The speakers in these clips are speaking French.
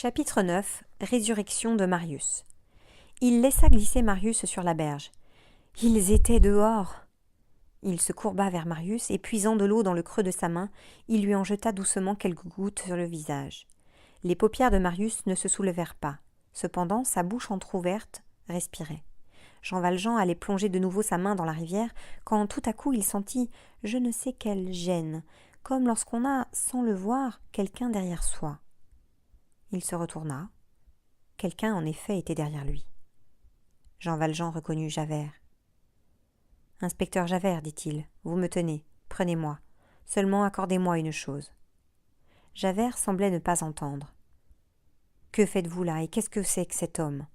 Chapitre 9. Résurrection de Marius. Il laissa glisser Marius sur la berge. Ils étaient dehors. Il se courba vers Marius et, puisant de l'eau dans le creux de sa main, il lui en jeta doucement quelques gouttes sur le visage. Les paupières de Marius ne se soulevèrent pas. Cependant, sa bouche entr'ouverte respirait. Jean Valjean allait plonger de nouveau sa main dans la rivière quand tout à coup il sentit je ne sais quelle gêne, comme lorsqu'on a, sans le voir, quelqu'un derrière soi. Il se retourna. Quelqu'un, en effet, était derrière lui. Jean Valjean reconnut Javert. « Inspecteur Javert, dit-il, vous me tenez, prenez-moi. Seulement accordez-moi une chose. » Javert semblait ne pas entendre. « Que faites-vous là, et qu'est-ce que c'est que cet homme ?»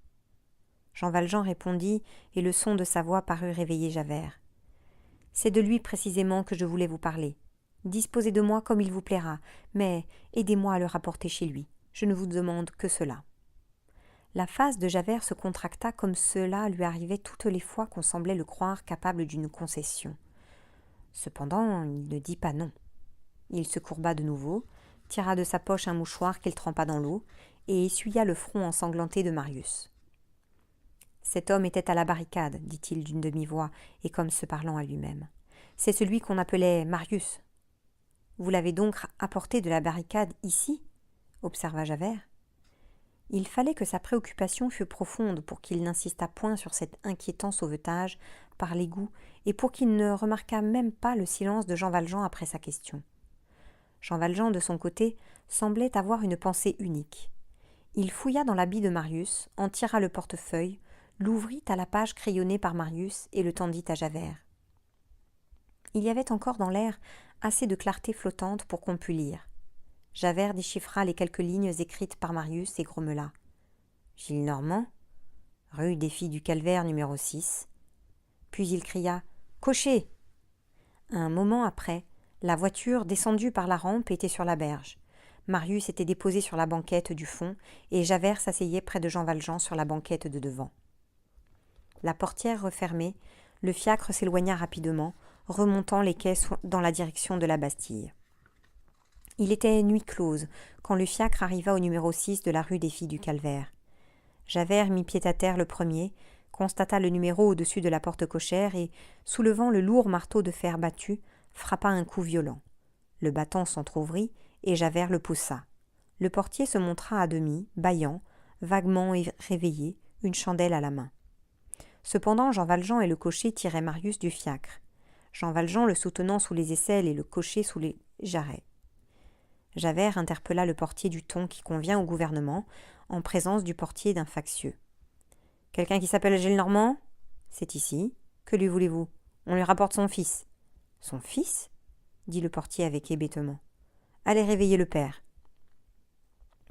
Jean Valjean répondit, et le son de sa voix parut réveiller Javert. « C'est de lui précisément que je voulais vous parler. Disposez de moi comme il vous plaira, mais aidez-moi à le rapporter chez lui. Je ne vous demande que cela. » La face de Javert se contracta comme cela lui arrivait toutes les fois qu'on semblait le croire capable d'une concession. Cependant, il ne dit pas non. Il se courba de nouveau, tira de sa poche un mouchoir qu'il trempa dans l'eau et essuya le front ensanglanté de Marius. « Cet homme était à la barricade, dit-il d'une demi-voix et comme se parlant à lui-même. C'est celui qu'on appelait Marius. Vous l'avez donc apporté de la barricade ici ? Observa Javert. Il fallait que sa préoccupation fût profonde pour qu'il n'insistât point sur cet inquiétant sauvetage par l'égout et pour qu'il ne remarquât même pas le silence de Jean Valjean après sa question. Jean Valjean, de son côté, semblait avoir une pensée unique. Il fouilla dans l'habit de Marius, en tira le portefeuille, l'ouvrit à la page crayonnée par Marius et le tendit à Javert. Il y avait encore dans l'air assez de clarté flottante pour qu'on pût lire. Javert déchiffra les quelques lignes écrites par Marius et grommela. « Gillenormand, rue des Filles du Calvaire numéro 6. » Puis il cria « Cocher !» Un moment après, la voiture, descendue par la rampe, était sur la berge. Marius était déposé sur la banquette du fond et Javert s'asseyait près de Jean Valjean sur la banquette de devant. La portière refermée, le fiacre s'éloigna rapidement, remontant les quais dans la direction de la Bastille. Il était nuit close quand le fiacre arriva au numéro 6 de la rue des Filles du Calvaire. Javert mit pied à terre le premier, constata le numéro au-dessus de la porte cochère et, soulevant le lourd marteau de fer battu, frappa un coup violent. Le battant s'entr'ouvrit et Javert le poussa. Le portier se montra à demi, bâillant, vaguement réveillé, une chandelle à la main. Cependant, Jean Valjean et le cocher tiraient Marius du fiacre. Jean Valjean le soutenant sous les aisselles et le cocher sous les jarrets. Javert interpella le portier du ton qui convient au gouvernement, en présence du portier d'un factieux. « Quelqu'un qui s'appelle Gillenormand ? C'est ici. Que lui voulez-vous ? On lui rapporte son fils. »« Son fils ?» dit le portier avec hébétement. « Allez réveiller le père. »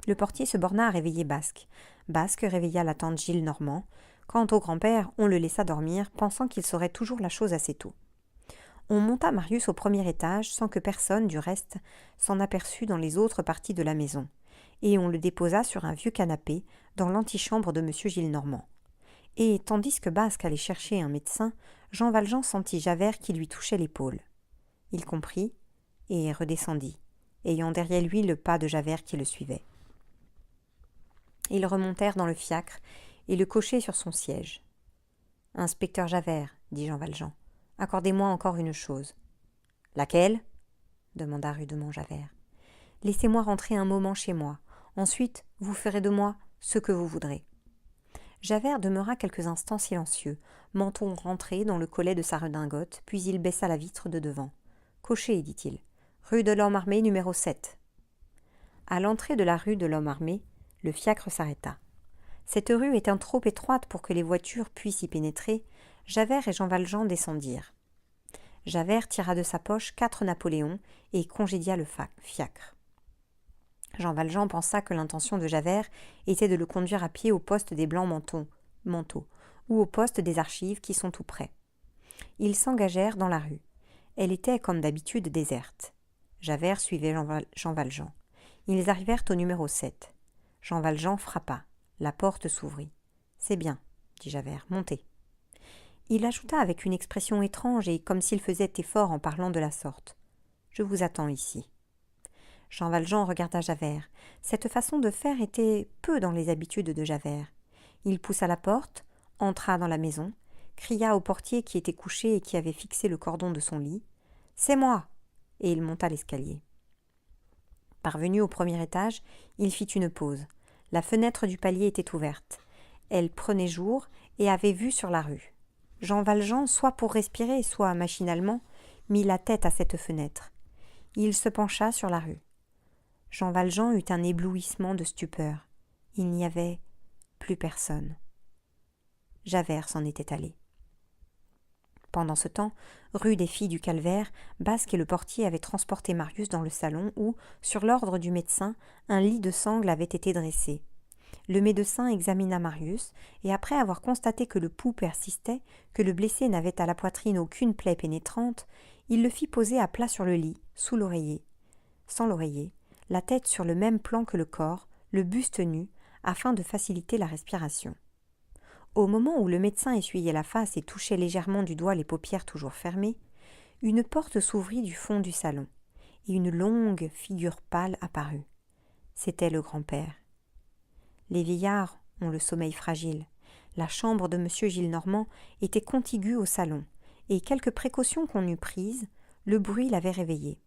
Le portier se borna à réveiller Basque. Basque réveilla la tante Gillenormand. Quant au grand-père, on le laissa dormir, pensant qu'il saurait toujours la chose assez tôt. On monta Marius au premier étage sans que personne, du reste, s'en aperçût dans les autres parties de la maison, et on le déposa sur un vieux canapé dans l'antichambre de M. Gillenormand. Et, tandis que Basque allait chercher un médecin, Jean Valjean sentit Javert qui lui touchait l'épaule. Il comprit et redescendit, ayant derrière lui le pas de Javert qui le suivait. Ils remontèrent dans le fiacre et le cocher sur son siège. « Inspecteur Javert, dit Jean Valjean. Accordez-moi encore une chose. »« Laquelle ?» demanda rudement Javert. « Laissez-moi rentrer un moment chez moi. Ensuite, vous ferez de moi ce que vous voudrez. » Javert demeura quelques instants silencieux, menton rentré dans le collet de sa redingote, puis il baissa la vitre de devant. « Cocher, dit-il. Rue de l'Homme-Armé, numéro 7. » À l'entrée de la rue de l'Homme-Armé, le fiacre s'arrêta. Cette rue étant trop étroite pour que les voitures puissent y pénétrer, Javert et Jean Valjean descendirent. Javert tira de sa poche 4 Napoléons et congédia le fiacre. Jean Valjean pensa que l'intention de Javert était de le conduire à pied au poste des Blancs manteaux ou au poste des archives qui sont tout près. Ils s'engagèrent dans la rue. Elle était, comme d'habitude, déserte. Javert suivait Jean Valjean. Ils arrivèrent au numéro 7. Jean Valjean frappa. La porte s'ouvrit. « C'est bien, » dit Javert, « montez. » Il ajouta avec une expression étrange et comme s'il faisait effort en parlant de la sorte. « Je vous attends ici. » Jean Valjean regarda Javert. Cette façon de faire était peu dans les habitudes de Javert. Il poussa la porte, entra dans la maison, cria au portier qui était couché et qui avait fixé le cordon de son lit. « C'est moi !» et il monta l'escalier. Parvenu au premier étage, il fit une pause. La fenêtre du palier était ouverte. Elle prenait jour et avait vue sur la rue. Jean Valjean, soit pour respirer, soit machinalement, mit la tête à cette fenêtre. Il se pencha sur la rue. Jean Valjean eut un éblouissement de stupeur. Il n'y avait plus personne. Javert s'en était allé. Pendant ce temps, rue des Filles du Calvaire, Basque et le portier avaient transporté Marius dans le salon où, sur l'ordre du médecin, un lit de sangle avait été dressé. Le médecin examina Marius, et après avoir constaté que le pouls persistait, que le blessé n'avait à la poitrine aucune plaie pénétrante, il le fit poser à plat sur le lit, sous l'oreiller. Sans l'oreiller, la tête sur le même plan que le corps, le buste nu, afin de faciliter la respiration. Au moment où le médecin essuyait la face et touchait légèrement du doigt les paupières toujours fermées, une porte s'ouvrit du fond du salon, et une longue figure pâle apparut. C'était le grand-père. Les vieillards ont le sommeil fragile. La chambre de M. Gillenormand était contiguë au salon, et quelques précautions qu'on eût prises, le bruit l'avait réveillé.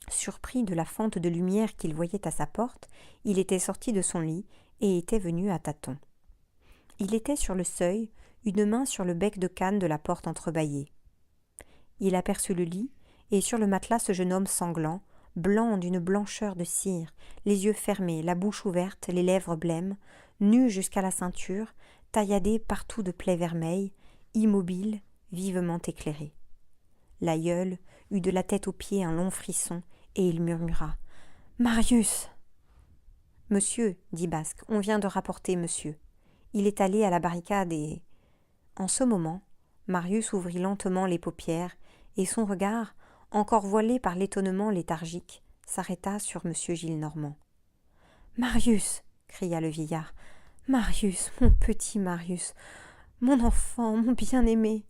Surpris de la fente de lumière qu'il voyait à sa porte, il était sorti de son lit et était venu à tâtons. Il était sur le seuil, une main sur le bec de canne de la porte entrebâillée. Il aperçut le lit, et sur le matelas ce jeune homme sanglant, blanc d'une blancheur de cire, les yeux fermés, la bouche ouverte, les lèvres blêmes, nu jusqu'à la ceinture, tailladé partout de plaies vermeilles, immobile, vivement éclairé. L'aïeul eut de la tête aux pieds un long frisson, et il murmura « Marius !»« Monsieur, dit Basque, on vient de rapporter monsieur. Il est allé à la barricade et… » En ce moment, Marius ouvrit lentement les paupières, et son regard, encore voilé par l'étonnement léthargique, s'arrêta sur M. Gillenormand. « Marius !» cria le vieillard. « Marius, mon petit Marius, mon enfant, mon bien-aimé,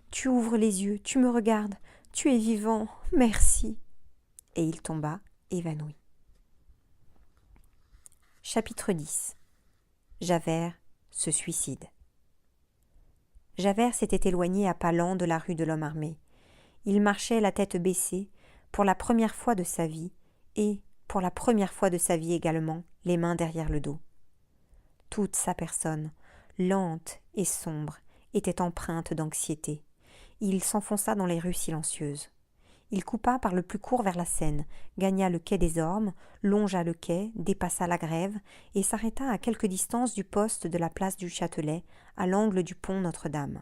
tu ouvres les yeux, tu me regardes, tu es vivant, merci !» Et il tomba évanoui. Chapitre 10. Javert se suicide. Javert s'était éloigné à pas lents de la rue de l'Homme armé. Il marchait la tête baissée, pour la première fois de sa vie, et, pour la première fois de sa vie également, les mains derrière le dos. Toute sa personne, lente et sombre, était empreinte d'anxiété. Il s'enfonça dans les rues silencieuses. Il coupa par le plus court vers la Seine, gagna le quai des Ormes, longea le quai, dépassa la Grève et s'arrêta à quelque distance du poste de la place du Châtelet, à l'angle du pont Notre-Dame.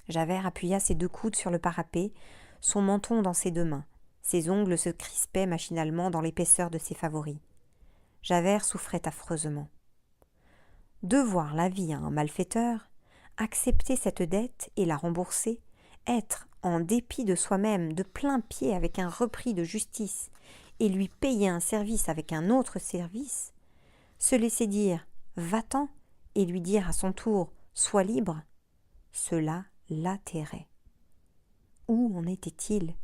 Javert appuya ses deux coudes sur le parapet, son menton dans ses deux mains. Ses ongles se crispaient machinalement dans l'épaisseur de ses favoris. Javert souffrait affreusement. Devoir la vie à un malfaiteur, accepter cette dette et la rembourser, être, en dépit de soi-même, de plein pied avec un repris de justice, et lui payer un service avec un autre service, se laisser dire « va-t'en » et lui dire à son tour « sois libre », cela l'atterrait. Où en était-il ?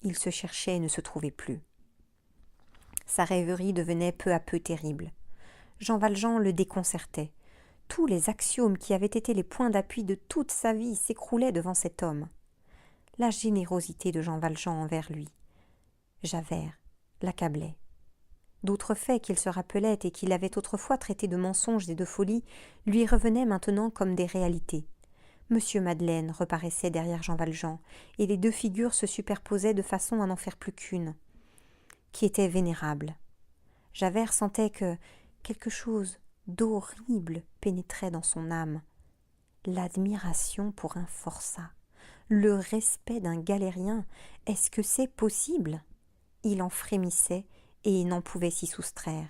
Il se cherchait et ne se trouvait plus. Sa rêverie devenait peu à peu terrible. Jean Valjean le déconcertait. Tous les axiomes qui avaient été les points d'appui de toute sa vie s'écroulaient devant cet homme. La générosité de Jean Valjean envers lui, Javert, l'accablait. D'autres faits qu'il se rappelait et qu'il avait autrefois traités de mensonges et de folies lui revenaient maintenant comme des réalités. Monsieur Madeleine reparaissait derrière Jean Valjean, et les deux figures se superposaient de façon à n'en faire plus qu'une, qui était vénérable. Javert sentait que quelque chose d'horrible pénétrait dans son âme. L'admiration pour un forçat, le respect d'un galérien, est-ce que c'est possible ? Il en frémissait et n'en pouvait s'y soustraire.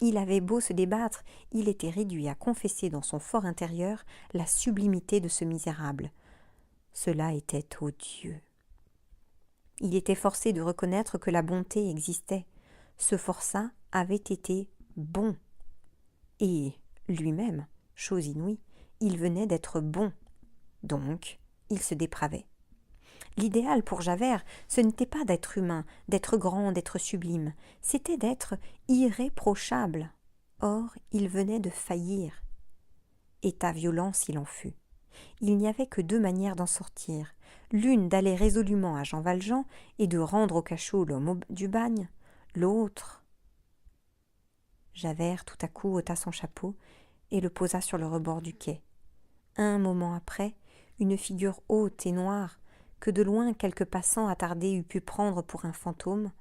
Il avait beau se débattre, il était réduit à confesser dans son fort intérieur la sublimité de ce misérable. Cela était odieux. Il était forcé de reconnaître que la bonté existait. Ce forçat avait été bon. Et lui-même, chose inouïe, il venait d'être bon. Donc, il se dépravait. L'idéal pour Javert, ce n'était pas d'être humain, d'être grand, d'être sublime, c'était d'être irréprochable. Or, il venait de faillir. État violent s'il en fut. Il n'y avait que deux manières d'en sortir, l'une d'aller résolument à Jean Valjean et de rendre au cachot l'homme du bagne, l'autre... Javert tout à coup ôta son chapeau et le posa sur le rebord du quai. Un moment après, une figure haute et noire, que de loin quelque passant attardé eût pu prendre pour un fantôme,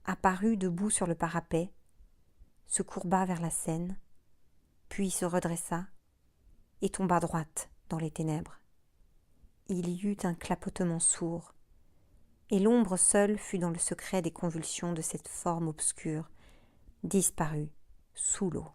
apparut debout sur le parapet, se courba vers la Seine, puis se redressa et tomba droite dans les ténèbres. Il y eut un clapotement sourd, et l'ombre seule fut dans le secret des convulsions de cette forme obscure, disparue sous l'eau.